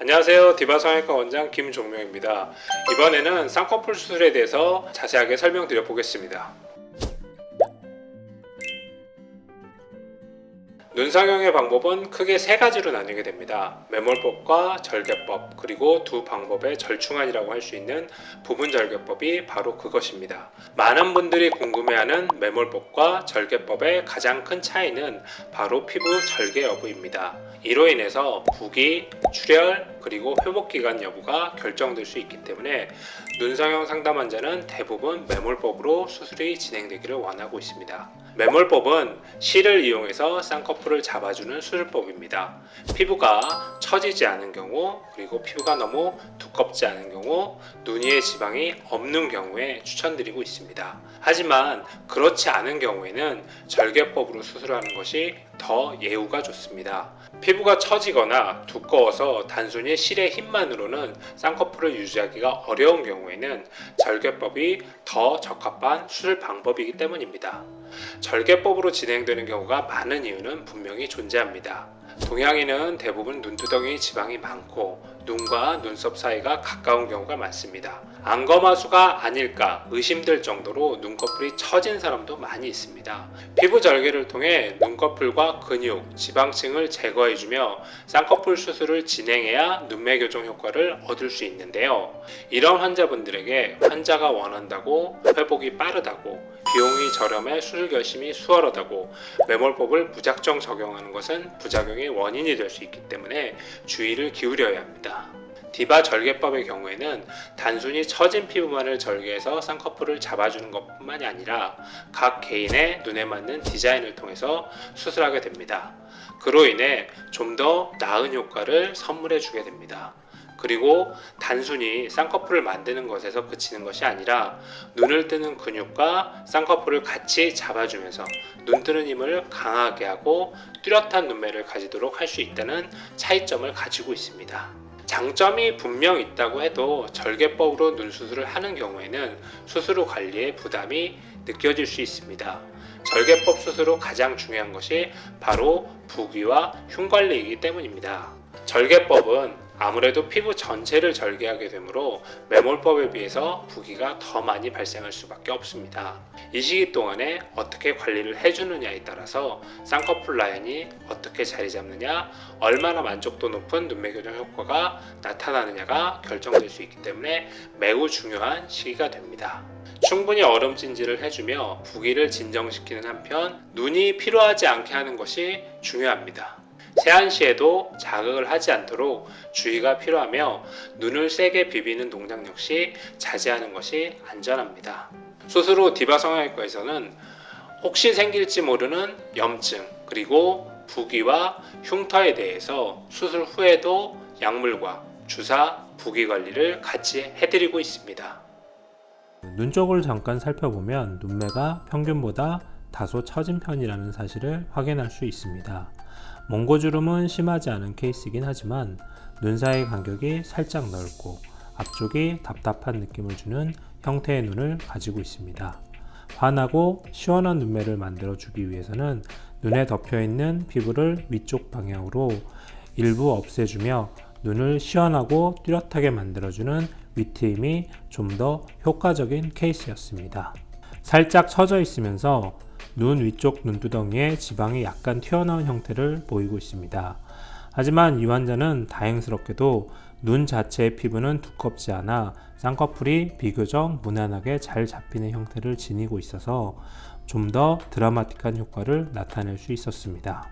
안녕하세요. 디바 성형외과 원장 김종명입니다. 이번에는 쌍꺼풀 수술에 대해서 자세하게 설명드려 보겠습니다. 눈 성형의 방법은 크게 세 가지로 나뉘게 됩니다. 매몰법과 절개법, 그리고 두 방법의 절충안이라고 할 수 있는 부분 절개법이 바로 그것입니다. 많은 분들이 궁금해하는 매몰법과 절개법의 가장 큰 차이는 바로 피부 절개 여부입니다. 이로 인해서 부기, 출혈, 그리고 회복기간 여부가 결정될 수 있기 때문에 눈 성형 상담 환자는 대부분 매몰법으로 수술이 진행되기를 원하고 있습니다. 매몰법은 실을 이용해서 쌍꺼풀을 잡아주는 수술법입니다. 피부가 처지지 않은 경우, 그리고 피부가 너무 두껍지 않은 경우, 눈 위에 지방이 없는 경우에 추천드리고 있습니다. 하지만 그렇지 않은 경우에는 절개법으로 수술하는 것이 더 예후가 좋습니다. 피부가 처지거나 두꺼워서 단순히 실의 힘만으로는 쌍꺼풀을 유지하기가 어려운 경우에는 절개법이 더 적합한 수술 방법이기 때문입니다. 절개법으로 진행되는 경우가 많은 이유는 분명히 존재합니다. 동양인은 대부분 눈두덩이 지방이 많고 눈과 눈썹 사이가 가까운 경우가 많습니다. 안검하수가 아닐까 의심될 정도로 눈꺼풀이 처진 사람도 많이 있습니다. 피부 절개를 통해 눈꺼풀과 근육, 지방층을 제거해주며 쌍꺼풀 수술을 진행해야 눈매 교정 효과를 얻을 수 있는데요. 이런 환자분들에게 환자가 원한다고 회복이 빠르다고 비용이 저렴해 수술 결심이 수월하다고 매몰법을 무작정 적용하는 것은 부작용의 원인이 될 수 있기 때문에 주의를 기울여야 합니다. 디바 절개법의 경우에는 단순히 처진 피부만을 절개해서 쌍꺼풀을 잡아주는 것뿐만이 아니라 각 개인의 눈에 맞는 디자인을 통해서 수술하게 됩니다. 그로 인해 좀 더 나은 효과를 선물해 주게 됩니다. 그리고 단순히 쌍꺼풀을 만드는 것에서 그치는 것이 아니라 눈을 뜨는 근육과 쌍꺼풀을 같이 잡아주면서 눈 뜨는 힘을 강하게 하고 뚜렷한 눈매를 가지도록 할 수 있다는 차이점을 가지고 있습니다. 장점이 분명 있다고 해도 절개법으로 눈 수술을 하는 경우에는 수술 후 관리에 부담이 느껴질 수 있습니다. 절개법 수술 후 가장 중요한 것이 바로 부기와 흉 관리이기 때문입니다. 절개법은 아무래도 피부 전체를 절개하게 되므로 매몰법에 비해서 부기가 더 많이 발생할 수밖에 없습니다. 이 시기 동안에 어떻게 관리를 해주느냐에 따라서 쌍꺼풀 라인이 어떻게 자리 잡느냐, 얼마나 만족도 높은 눈매 교정 효과가 나타나느냐가 결정될 수 있기 때문에 매우 중요한 시기가 됩니다. 충분히 얼음찜질을 해주며 부기를 진정시키는 한편 눈이 피로하지 않게 하는 것이 중요합니다. 세안 시에도 자극을 하지 않도록 주의가 필요하며 눈을 세게 비비는 동작 역시 자제하는 것이 안전합니다. 수술 후 디바 성형외과에서는 혹시 생길지 모르는 염증 그리고 부기와 흉터에 대해서 수술 후에도 약물과 주사, 부기 관리를 같이 해드리고 있습니다. 눈 쪽을 잠깐 살펴보면 눈매가 평균보다 다소 처진 편이라는 사실을 확인할 수 있습니다. 몽고주름은 심하지 않은 케이스이긴 하지만 눈 사이 간격이 살짝 넓고 앞쪽이 답답한 느낌을 주는 형태의 눈을 가지고 있습니다. 환하고 시원한 눈매를 만들어 주기 위해서는 눈에 덮여있는 피부를 위쪽 방향으로 일부 없애주며 눈을 시원하고 뚜렷하게 만들어주는 위트임이 좀 더 효과적인 케이스였습니다. 살짝 처져 있으면서 눈 위쪽 눈두덩이에 지방이 약간 튀어나온 형태를 보이고 있습니다. 하지만 이 환자는 다행스럽게도 눈 자체의 피부는 두껍지 않아 쌍꺼풀이 비교적 무난하게 잘 잡히는 형태를 지니고 있어서 좀 더 드라마틱한 효과를 나타낼 수 있었습니다.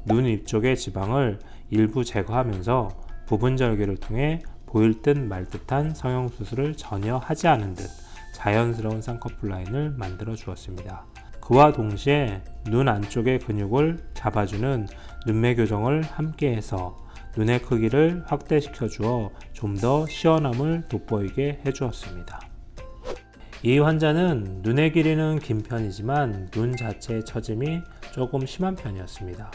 눈 위쪽의 지방을 일부 제거하면서 부분 절개를 통해 보일 듯 말 듯한 성형수술을 전혀 하지 않은 듯 자연스러운 쌍꺼풀 라인을 만들어 주었습니다. 그와 동시에 눈 안쪽의 근육을 잡아주는 눈매 교정을 함께해서 눈의 크기를 확대시켜 주어 좀 더 시원함을 돋보이게 해주었습니다. 이 환자는 눈의 길이는 긴 편이지만 눈 자체의 처짐이 조금 심한 편이었습니다.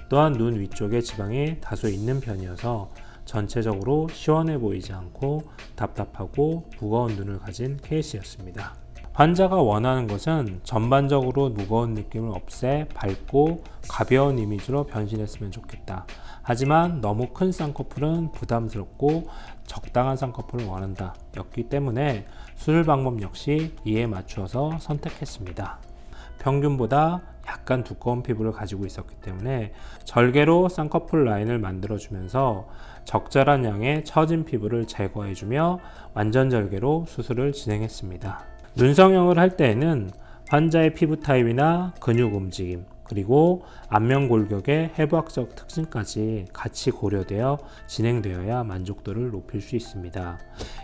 또한 눈 위쪽에 지방이 다소 있는 편이어서 전체적으로 시원해 보이지 않고 답답하고 무거운 눈을 가진 케이스였습니다. 환자가 원하는 것은 전반적으로 무거운 느낌을 없애 밝고 가벼운 이미지로 변신했으면 좋겠다. 하지만 너무 큰 쌍꺼풀은 부담스럽고 적당한 쌍꺼풀을 원한다. 였기 때문에 수술 방법 역시 이에 맞추어서 선택했습니다. 평균보다 약간 두꺼운 피부를 가지고 있었기 때문에 절개로 쌍꺼풀 라인을 만들어주면서 적절한 양의 처진 피부를 제거해주며 완전 절개로 수술을 진행했습니다. 눈성형을 할 때에는 환자의 피부 타입이나 근육 움직임, 그리고 안면 골격의 해부학적 특징까지 같이 고려되어 진행되어야 만족도를 높일 수 있습니다.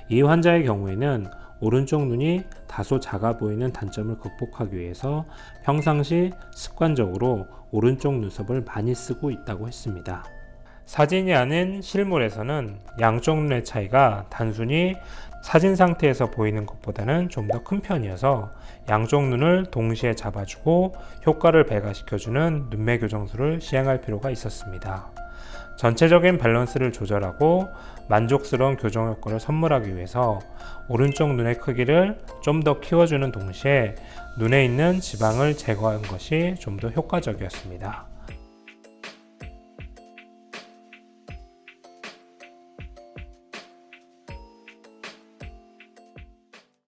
이 환자의 경우에는 오른쪽 눈이 다소 작아 보이는 단점을 극복하기 위해서 평상시 습관적으로 오른쪽 눈썹을 많이 쓰고 있다고 했습니다. 사진이 아닌 실물에서는 양쪽 눈의 차이가 단순히 사진 상태에서 보이는 것보다는 좀 더 큰 편이어서 양쪽 눈을 동시에 잡아주고 효과를 배가시켜주는 눈매 교정술을 시행할 필요가 있었습니다. 전체적인 밸런스를 조절하고 만족스러운 교정 효과를 선물하기 위해서 오른쪽 눈의 크기를 좀 더 키워주는 동시에 눈에 있는 지방을 제거한 것이 좀 더 효과적이었습니다.